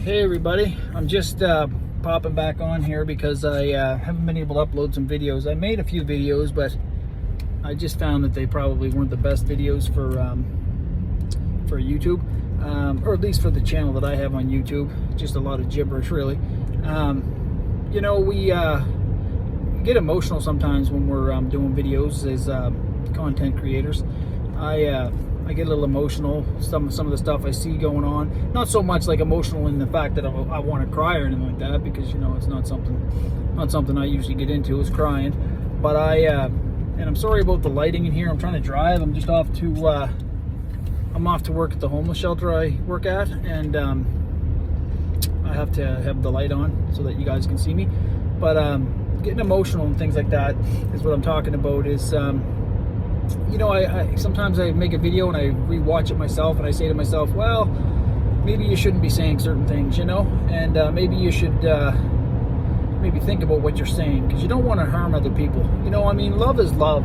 Hey everybody, I'm just popping back on here because I haven't been able to upload some videos. I made a few videos, but I just found that they probably weren't the best videos for YouTube, or at least for the channel that I have on YouTube. Just a lot of gibberish, really. You know, we get emotional sometimes when we're doing videos as content creators. I get a little emotional, some of the stuff I see going on. Not so much like emotional in the fact that I want to cry or anything like that, because you know it's not something I usually get into, is crying. But and I'm sorry about the lighting in here. I'm trying to drive. I'm just off to I'm off to work at the homeless shelter I work at, and I have to have the light on so that you guys can see me. But getting emotional and things like that is what I'm talking about. Is you know, I sometimes I make a video and I rewatch it myself, and I say to myself, well, maybe you shouldn't be saying certain things, you know, and maybe you should maybe think about what you're saying, because you don't want to harm other people. You know, I mean, love is love,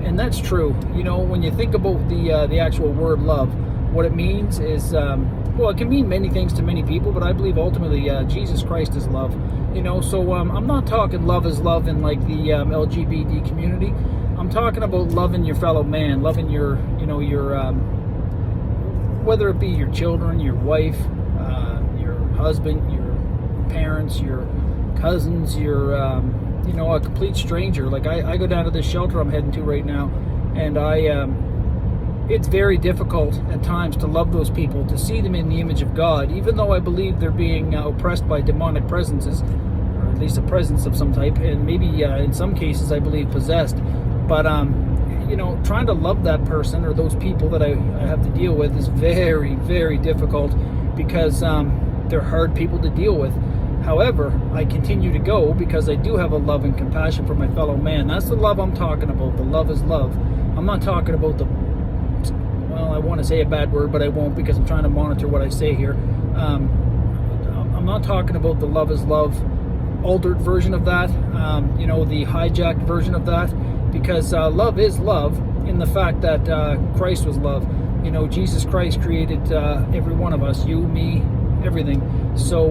and that's true. You know, when you think about the actual word love, what it means is, well, it can mean many things to many people, but I believe ultimately Jesus Christ is love. You know, so I'm not talking love is love in like the LGBT community. I'm talking about loving your fellow man, loving your, you know, your, whether it be your children, your wife, your husband, your parents, your cousins, your, you know, a complete stranger. Like I go down to this shelter I'm heading to right now, and it's very difficult at times to love those people, to see them in the image of God, even though I believe they're being oppressed by demonic presences, or at least a presence of some type, and maybe in some cases I believe possessed. But, you know, trying to love that person or those people that I have to deal with is very, very difficult, because they're hard people to deal with. However, I continue to go because I do have a love and compassion for my fellow man. That's the love I'm talking about. The love is love. I'm not talking about the, well, I want to say a bad word, but I won't, because I'm trying to monitor what I say here. I'm not talking about the love is love altered version of that, you know, the hijacked version of that. Because love is love in the fact that Christ was love. You know, Jesus Christ created every one of us, you, me, everything. So,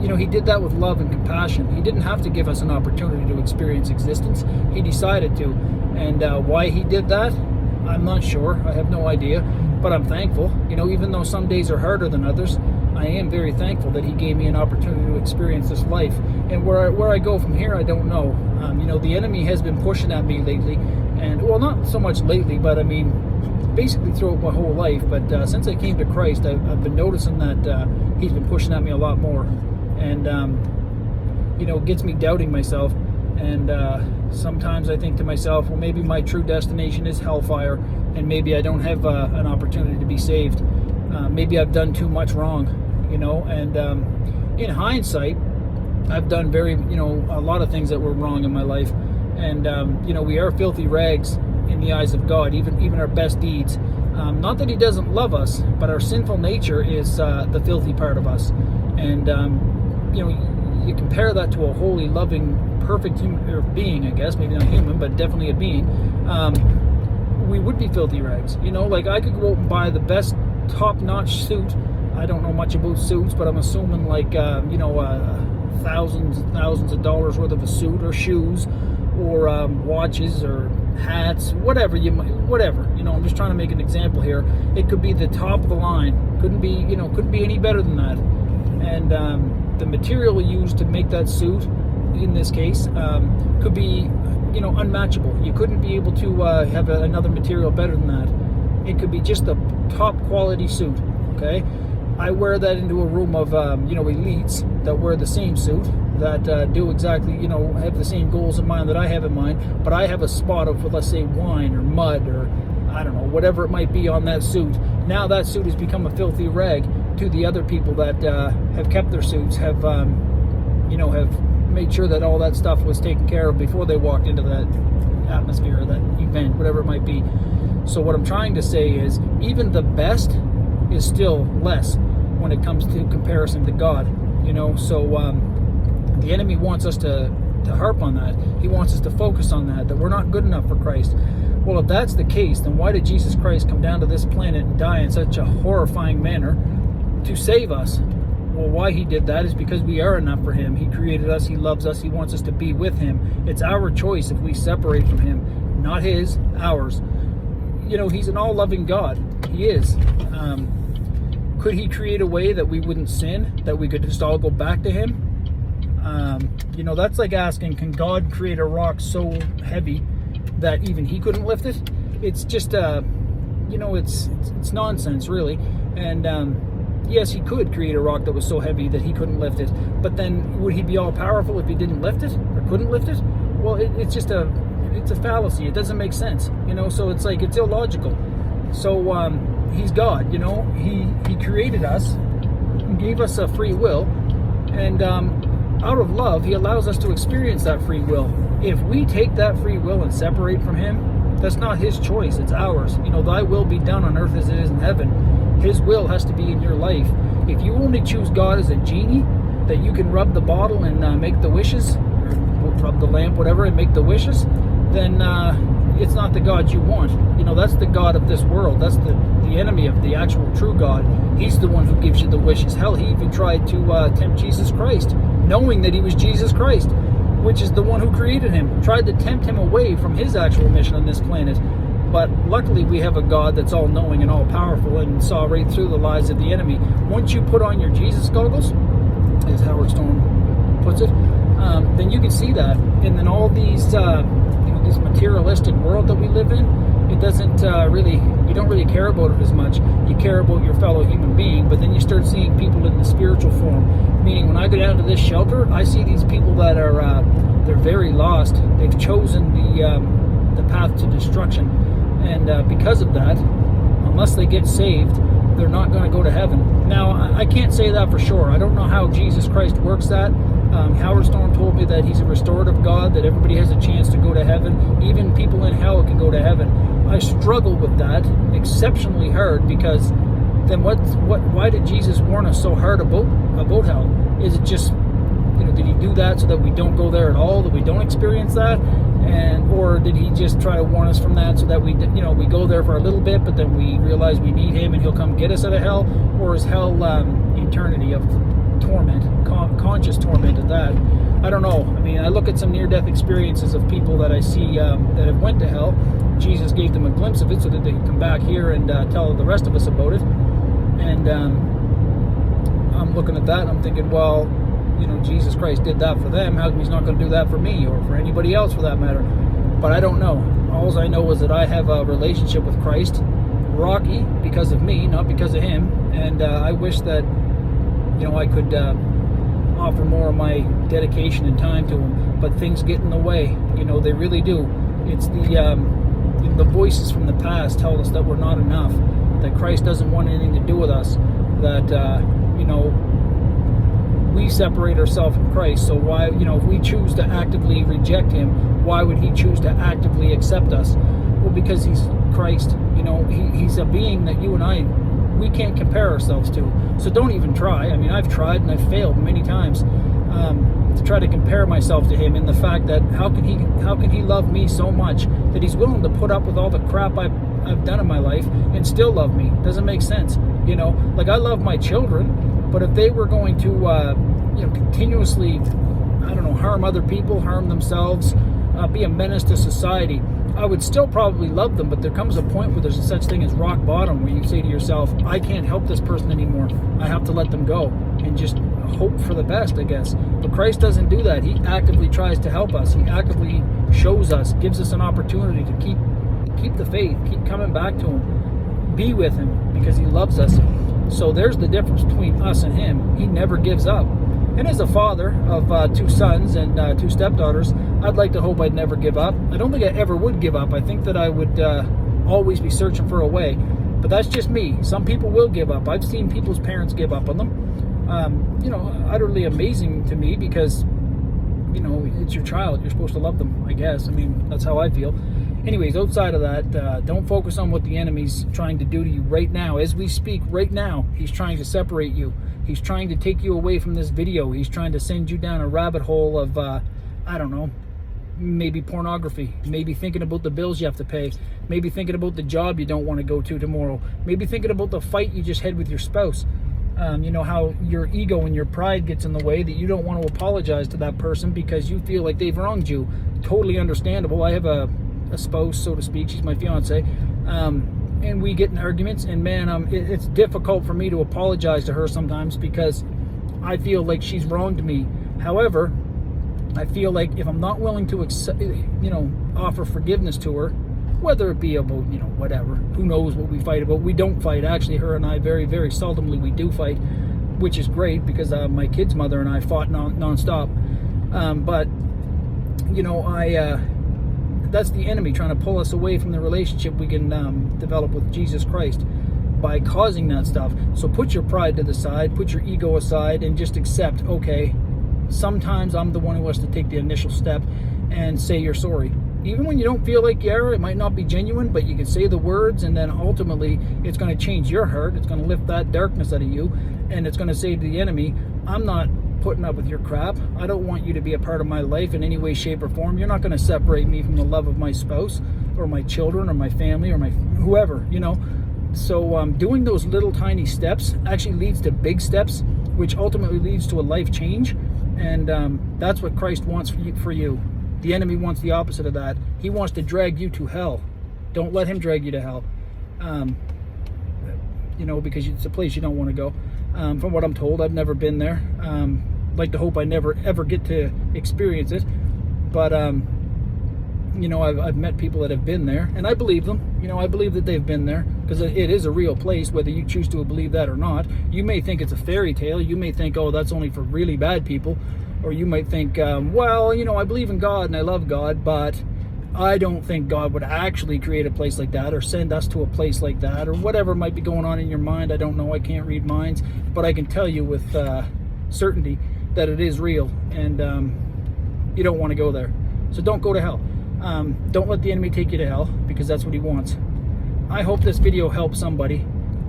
you know, he did that with love and compassion. He didn't have to give us an opportunity to experience existence. He decided to. And why he did that, I'm not sure. I have no idea. But I'm thankful. You know, even though some days are harder than others, I am very thankful that he gave me an opportunity to experience this life. And where I go from here, I don't know. You know, the enemy has been pushing at me lately, and, well, not so much lately, but I mean, basically throughout my whole life. But since I came to Christ, I've been noticing that he's been pushing at me a lot more, and you know, gets me doubting myself. And sometimes I think to myself, well, maybe my true destination is hellfire, and maybe I don't have an opportunity to be saved. Maybe I've done too much wrong, you know. And in hindsight, I've done a lot of things that were wrong in my life. And you know, we are filthy rags in the eyes of God, even our best deeds. Not that he doesn't love us, but our sinful nature is the filthy part of us. And you know, you compare that to a holy, loving, perfect being, I guess, maybe not human, but definitely a being, we would be filthy rags. You know, like I could go out and buy the best top-notch suit. I don't know much about suits, but I'm assuming like, you know, thousands and thousands of dollars worth of a suit, or shoes, or watches, or hats, whatever you know. I'm just trying to make an example here. It could be the top of the line. Couldn't be any better than that. And the material used to make that suit, in this case, could be, you know, unmatchable. You couldn't be able to have another material better than that. It could be just a top quality suit. Okay, I wear that into a room of you know, elites that wear the same suit, that do exactly, you know, have the same goals in mind that I have in mind, but I have a spot of, let's say, wine or mud, or I don't know, whatever it might be on that suit. Now that suit has become a filthy rag to the other people that have kept their suits, have you know, have made sure that all that stuff was taken care of before they walked into that atmosphere, that event, whatever it might be. So what I'm trying to say is, even the best is still less when it comes to comparison to God, you know. So the enemy wants us to harp on that. He wants us to focus on that we're not good enough for Christ. Well, if that's the case, then why did Jesus Christ come down to this planet and die in such a horrifying manner to save us. Well, why he did that is because we are enough for him. He created us. He loves us. He wants us to be with him. It's our choice if we separate from him. Not his, ours. You know, he's an all-loving God. He is. Could he create a way that we wouldn't sin, that we could just all go back to him? You know, that's like asking, can God create a rock so heavy that even he couldn't lift it? It's just, you know, it's nonsense, really. And yes, he could create a rock that was so heavy that he couldn't lift it. But then, would he be all-powerful if he didn't lift it or couldn't lift it? Well, it's just it's a fallacy. It doesn't make sense, you know. So it's like, it's illogical. So he's God, you know. He created us, and gave us a free will, and out of love, he allows us to experience that free will. If we take that free will and separate from him, that's not his choice, it's ours. You know, thy will be done on earth as it is in heaven. His will has to be in your life. If you only choose God as a genie, that you can rub the bottle and make the wishes, or rub the lamp, whatever, and make the wishes, then it's not the God you want. You know, that's the God of this world. That's the enemy of the actual true God. He's the one who gives you the wishes. Hell, he even tried to tempt Jesus Christ, knowing that he was Jesus Christ, which is the one who created him. Tried to tempt him away from his actual mission on this planet. But luckily, we have a God that's all-knowing and all-powerful and saw right through the lies of the enemy. Once you put on your Jesus goggles, as Howard Stone puts it, then you can see that. And then all these, you know, this materialistic world that we live in, it doesn't you don't really care about it as much. You care about your fellow human being, but then you start seeing people in the spiritual form. Meaning, when I go down to this shelter, I see these people that are, they're very lost. They've chosen the path to destruction. And because of that, unless they get saved, they're not going to go to heaven. Now, I can't say that for sure. I don't know how Jesus Christ works that. Howard Stone told me that he's a restorative God, that everybody has a chance to go to heaven. Even people in hell can go to heaven. I struggle with that exceptionally hard, because then why did Jesus warn us so hard about hell? Is it just, you know, did he do that so that we don't go there at all, that we don't experience that? Or did he just try to warn us from that so that we, you know, we go there for a little bit, but then we realize we need him and he'll come get us out of hell? Or is hell eternity of torment, conscious torment at that? I don't know. I mean, I look at some near-death experiences of people that I see that have went to hell. Jesus gave them a glimpse of it so that they can come back here and tell the rest of us about it. And I'm looking at that and I'm thinking, well, you know, Jesus Christ did that for them. How come he's not going to do that for me, or for anybody else for that matter? But I don't know. All I know is that I have a relationship with Christ, rocky because of me, not because of him. And I wish that, you know, I could offer more of my dedication and time to him. But things get in the way. You know, they really do. It's the voices from the past tell us that we're not enough, that Christ doesn't want anything to do with us, that, you know, we separate ourselves from Christ. So why, you know, if we choose to actively reject him, why would he choose to actively accept us? Well, because he's Christ. You know, he's a being that you and I, we can't compare ourselves to. So don't even try. I mean, I've tried and I've failed many times to try to compare myself to him, in the fact that how can he love me so much that he's willing to put up with all the crap I've done in my life and still love me? Doesn't make sense. You know, like, I love my children, but if they were going to you know, continuously, I don't know, harm other people, harm themselves, be a menace to society, I would still probably love them. But there comes a point where there's such thing as rock bottom, where you say to yourself, I can't help this person anymore. I have to let them go and just hope for the best, I guess. But Christ doesn't do that. He actively tries to help us. He actively shows us, gives us an opportunity to keep the faith, keep coming back to him, be with him, because he loves us. So there's the difference between us and him. He never gives up. And as a father of 2 sons and 2 stepdaughters, I'd like to hope I'd never give up. I don't think I ever would give up. I think that I would always be searching for a way. But that's just me. Some people will give up. I've seen people's parents give up on them. You know, utterly amazing to me, because, you know, it's your child. You're supposed to love them, I guess. I mean, that's how I feel. Anyways, outside of that, don't focus on what the enemy's trying to do to you right now. As we speak right now, he's trying to separate you. He's trying to take you away from this video. He's trying to send you down a rabbit hole of, I don't know, maybe pornography, maybe thinking about the bills you have to pay, maybe thinking about the job you don't want to go to tomorrow, maybe thinking about the fight you just had with your spouse. You know, how your ego and your pride gets in the way, that you don't want to apologize to that person because you feel like they've wronged you. Totally understandable. I have a spouse, so to speak. She's my fiance. And we get in arguments, and man, it's difficult for me to apologize to her sometimes because I feel like she's wronged me. However, I feel like if I'm not willing to accept, offer forgiveness to her, whether it be about, whatever, who knows what we fight about. We don't fight, actually. Her and I, very, very seldomly we do fight, which is great because my kid's mother and I fought non-stop. But that's the enemy trying to pull us away from the relationship we can develop with Jesus Christ by causing that stuff. So put your pride to the side, put your ego aside, and just accept, okay, sometimes I'm the one who has to take the initial step and say you're sorry. Even when you don't feel like you are, it might not be genuine, but you can say the words, and then ultimately it's going to change your heart. It's going to lift that darkness out of you, and it's going to say to the enemy, I'm not putting up with your crap. I don't want you to be a part of my life in any way, shape, or form. You're not going to separate me from the love of my spouse or my children or my family or my whoever, So doing those little tiny steps actually leads to big steps, which ultimately leads to a life change. And that's what Christ wants for you. The enemy wants the opposite of that. He wants to drag you to hell. Don't let him drag you to hell. Because it's a place you don't want to go. From what I'm told, I've never been there. Like to hope I never ever get to experience it. But I've met people that have been there, and I believe them. I believe that they've been there because it is a real place, whether you choose to believe that or not. You may think it's a fairy tale. You may think, oh, that's only for really bad people. Or you might think, I believe in God and I love God, but I don't think God would actually create a place like that or send us to a place like that, or whatever might be going on in your mind. I don't know. I can't read minds, but I can tell you with certainty that it is real, and you don't want to go there. So don't go to hell. Don't let the enemy take you to hell, because that's what he wants. I hope this video helps somebody.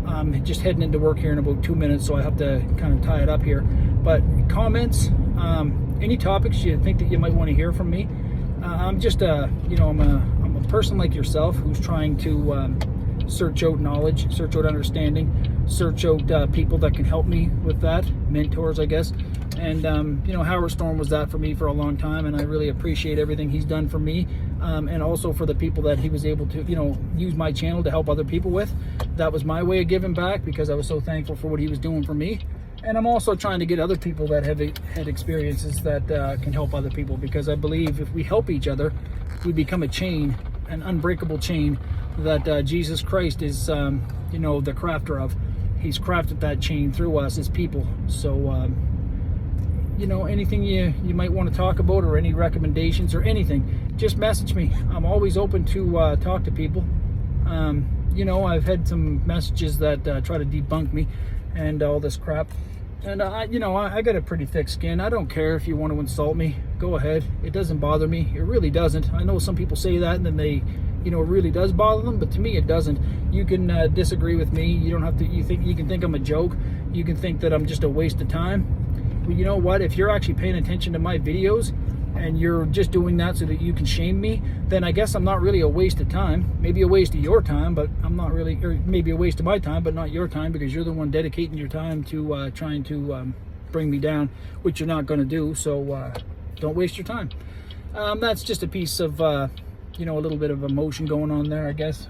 I'm just heading into work here in about 2 minutes, so I have to kind of tie it up here. But comments, any topics you think that you might want to hear from me. I'm just I'm a person like yourself who's trying to search out knowledge, search out understanding, search out people that can help me with that, mentors, I guess. And Howard Storm was that for me for a long time, and I really appreciate everything he's done for me, and also for the people that he was able to use my channel to help other people with. That was my way of giving back, because I was so thankful for what he was doing for me. And I'm also trying to get other people that have had experiences that can help other people, because I believe if we help each other, we become a chain, an unbreakable chain that Jesus Christ is the crafter of. He's crafted that chain through us as people. So anything you might want to talk about, or any recommendations or anything, just message me. I'm always open to talk to people. I've had some messages that try to debunk me and all this crap, and I got a pretty thick skin. I don't care if you want to insult me, go ahead. It doesn't bother me. It really doesn't. I know some people say that and then they it really does bother them, but to me it doesn't. You can disagree with me. You don't have to. You can think I'm a joke. You can think that I'm just a waste of time. But you know what? If you're actually paying attention to my videos and you're just doing that so that you can shame me, then I guess I'm not really a waste of time. Maybe a waste of your time, but I'm not really, or maybe a waste of my time, but not your time, because you're the one dedicating your time to trying to bring me down, which you're not going to do. So don't waste your time. That's just a piece of, a little bit of emotion going on there, I guess.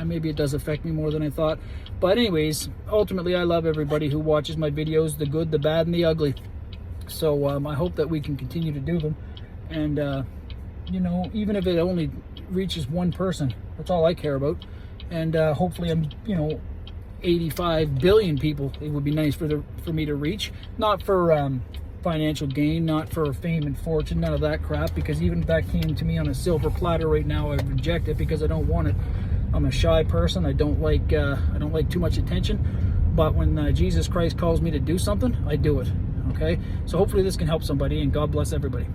Maybe it does affect me more than I thought. But anyways, ultimately, I love everybody who watches my videos, the good, the bad, and the ugly. So I hope that we can continue to do them. And, even if it only reaches one person, that's all I care about. And hopefully I'm, 85 billion people, it would be nice for me to reach. Not for financial gain, not for fame and fortune, none of that crap. Because even if that came to me on a silver platter right now, I'd reject it, because I don't want it. I'm a shy person. I don't like too much attention. But when Jesus Christ calls me to do something, I do it. Okay? So hopefully this can help somebody, and God bless everybody.